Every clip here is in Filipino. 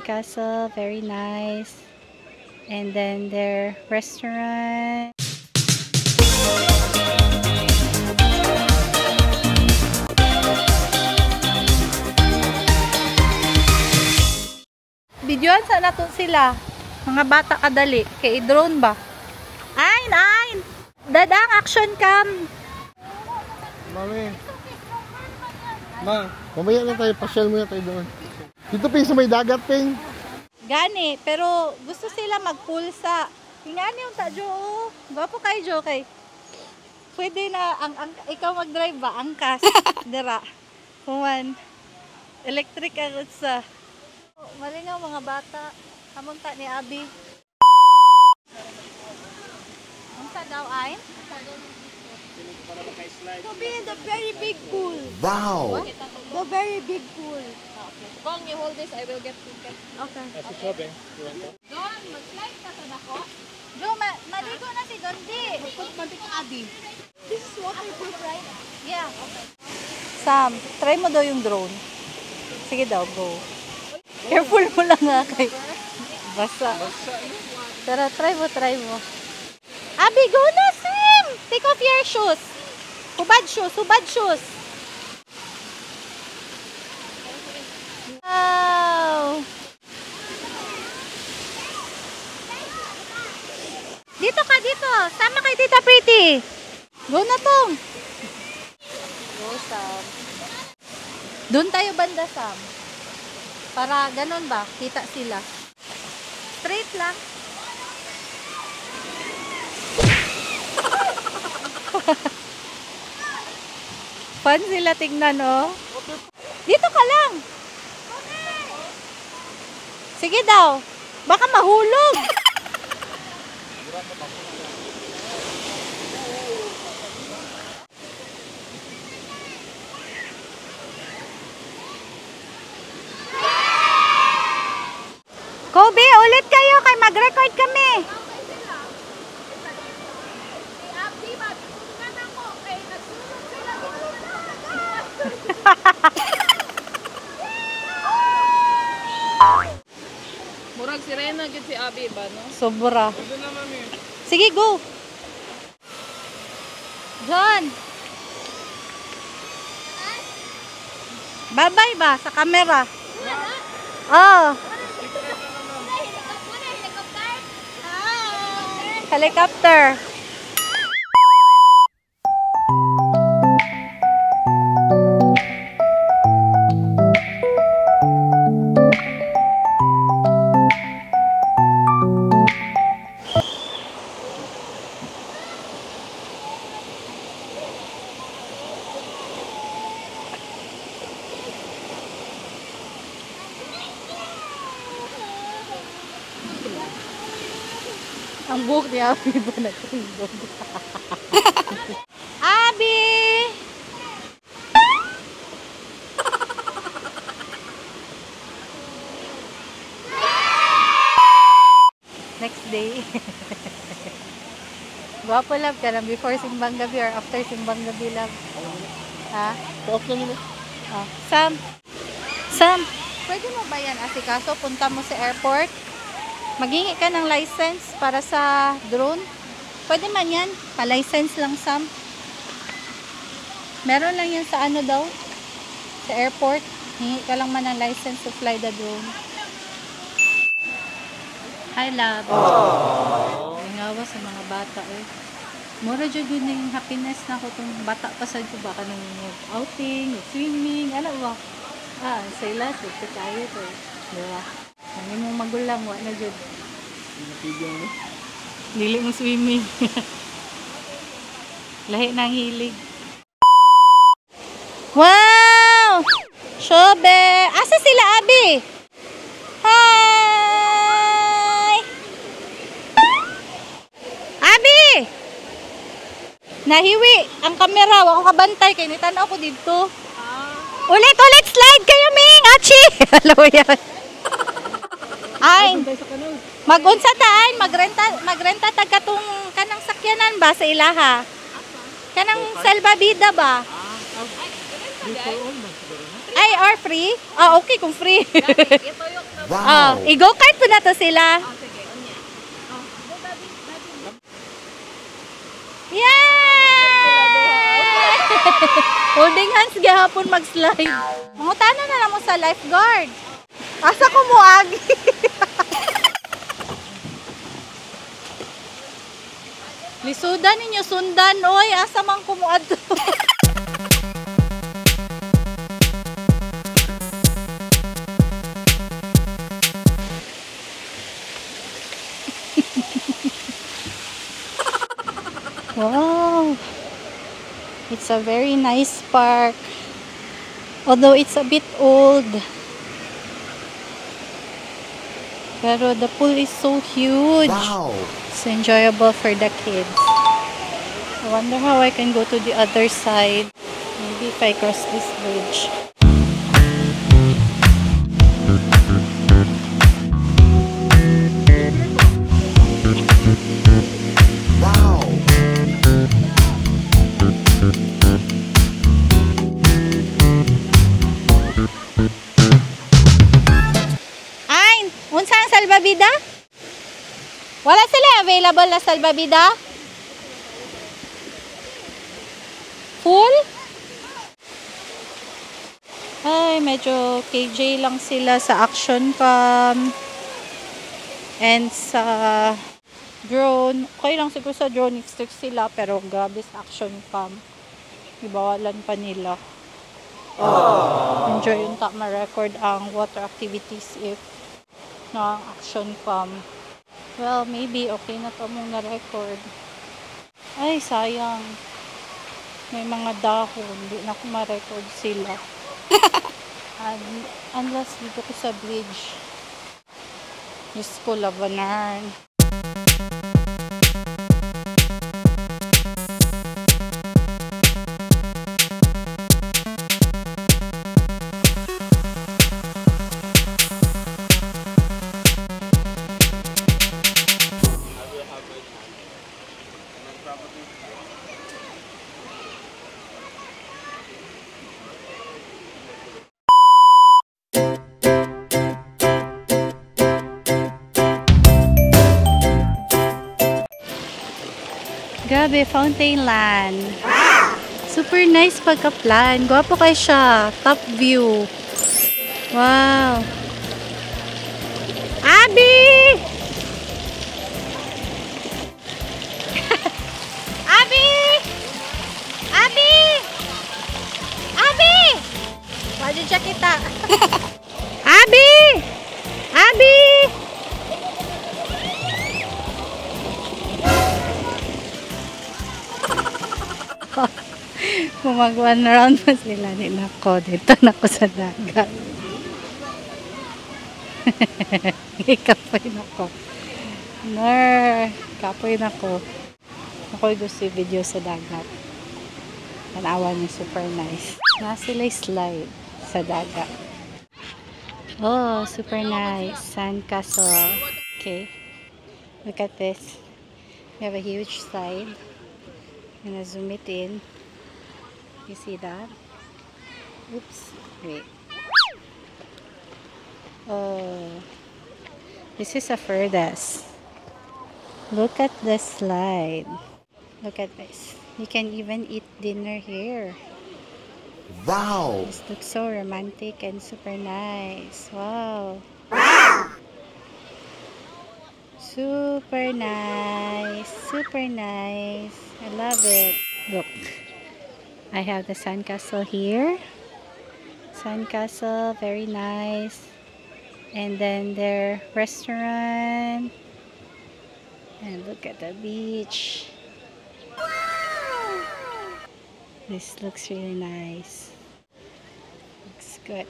Castle, very nice. And then their restaurant. Videoan sa naton sila. Mga bata kadali. Kay drone ba? Ayn! Dadang action cam. Mami. Ma, mamaya na tayo. Pasyal muna tayo doon. Dito Ping sa may dagat Ping. Gani, pero gusto sila magpulsa. Tingnan yung ta, Jo. Gwapo kay Jo kay. Pwede na ikaw mag-drive ba? Angkas. Dira. Kuman. Electric ang sa. Malingaw mga bata. Kamunta ni Abi. Unsa daw ay? To be in the very big pool. Wow! What? The very big pool. Okay. Kung you hold this, I will get ticket. Okay. Okay. Don, mag-slide ka sa dako. Jo, maligo na si Dondi. Mantik ka, Adi. This is waterproof, right? Yeah. Okay. Sam, try mo daw yung drone. Sige daw, go. Careful mo lang nga kay. Basa. Tara, try mo. Abi, go na, Sam! Take off your shoes. Hubad shoes. Wow! Dito ka, dito. Sama kay Tita Pretty. Go na, Tom. Go, Sam. Doon tayo banda, Sam. Para ganun ba? Kita sila. Straight lang. Fun sila tingnan, oh. Dito ka lang. Sige daw. Baka mahulog. Kobe, ulit kayo kay mag-record kami. Murag sirena gid si Abi ba, no? Sobra. Sige, go. John. Bye-bye ba sa camera? Oh. Helicopter. Ang buhok ni Abi ba nagtundog? Abi! Next day. Gwapo love ka lang before simbang gabi or after simbang gabi love. Ha? Off na nila. Oh. Sam, pwede mo ba yan asikaso? Punta mo sa airport? Maghingi ka ng license para sa drone. Pwede man yan. Pa-license lang, Sam. Meron lang yan sa ano daw? Sa airport. Hingi ka lang man ng license to fly the drone. Hi, love. Ingawa sa mga bata, eh. Mura dyan yun yung happiness na ko itong bata pasad ko baka nang outing, swimming, ano ba? Sa ilas, ito tayo ito. Diba? Ang mong magulang, wala na dyan. Dili mo swimming. Lahi ng hilig. Wow! Shobe! Asa sila, Abi? Hi! Abi! Nahiwi ang kamera. Wako kabantay. Kaya nitanaw ko dito. Ulit, slide kayo, Ming! Achi! Alam mo yan. Ay, magunsa taan, magrenta tag katong kanang sakyanan ba sa ilaha? Kanang salbabida ba? Ay, or free? Okay kung free. Ito yung Wow. I-go kart po na to sila. Yay! Holding hands gihapon mag-slide. Mangutana na lang mo sa lifeguard. Asa ko mo agi? Lisudan ninyo sundan oy, asa man ko mo adto. Wow, it's a very nice park, although it's a bit old, pero the pool is so huge. Wow. It's enjoyable for the kids. I wonder how I can go to the other side, maybe if I cross this bridge. Salbabida? Wala sila available na salbabida? Full? Ay, medyo KJ lang sila sa action cam and sa drone. Okay lang siguro sa drone, strict sila, pero grabe sa action cam. Ibawalan pa nila. Enjoy yung ma-record ang water activities if na action cam. Well, maybe okay na to mong na-record. Ay, sayang. May mga dahon. Hindi na ko ma-record sila. Unless dito ko sa bridge. Diyos ko, labanan. Grabe, Fountainland. Super nice pagka-plan. Gwapo kayo siya. Top view. Wow. Abby! Abby! Abby! Abby! Wala siya kita. Abby! Abby! Mag-one round pa sila ni Nako. Dito na ko sa dagat. Kapoy na ko. Nar, kapoy na ko. Ako gusto yung video sa dagat. Tanawa niya, super nice. Sila slide sa dagat. Oh, super nice. Sand castle. Okay. Look at this. We have a huge slide. I'm gonna zoom it in. You see that? Oops. Wait. Oh. This is a furthest. Look at the slide. Look at this. You can even eat dinner here. Wow. This looks so romantic and super nice. Wow. Super nice. Super nice. I love it. Look. I have the sandcastle here. Sandcastle, very nice. And then their restaurant. And look at the beach. Wow! This looks really nice. Looks good.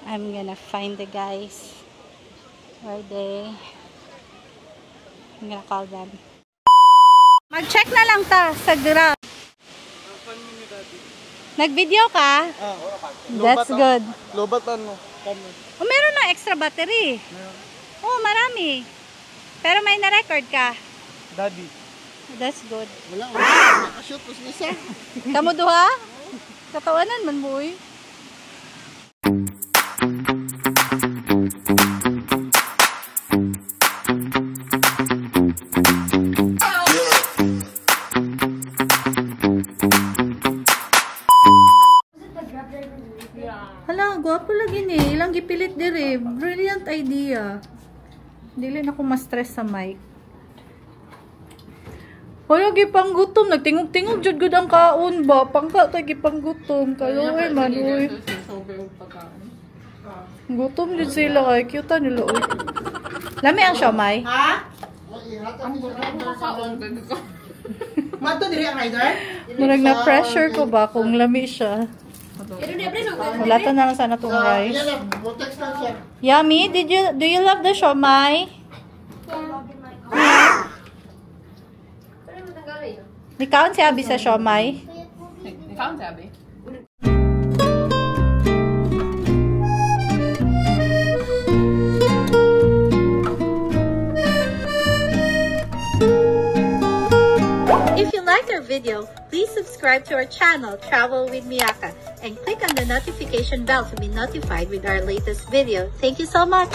I'm gonna find the guys. Where are they? I'm gonna call them. Mag-check na lang ta sa Grab. Nag-video ka? That's good. Lobat ano? Oh, meron na extra battery. Oh, marami. Pero may na-record ka. Daddy. That's good. Wala. Nakashoot po isa. Kamu duha? Katawanan man mo eh. idea. Dili na ako ma-stress sa mic. Wala gipang gutom, nagtingog-tingog jud gud ang kaon ba? Pangka tay gipang gutom, kaluoy man uy. Gutom jud sila kay cute nila uy. Lami ang siomay. Ha? Mato diri ang rider? Murag na pressure ko ba kung lami siya. Wala ta na lang sana tong rice. Yummy, do you love the siomay? Nikaon si Abby sa siomay? Nikaon si Abby? If you like our video, please subscribe to our channel, Travel with Miyaka, and click on the notification bell to be notified with our latest video. Thank you so much!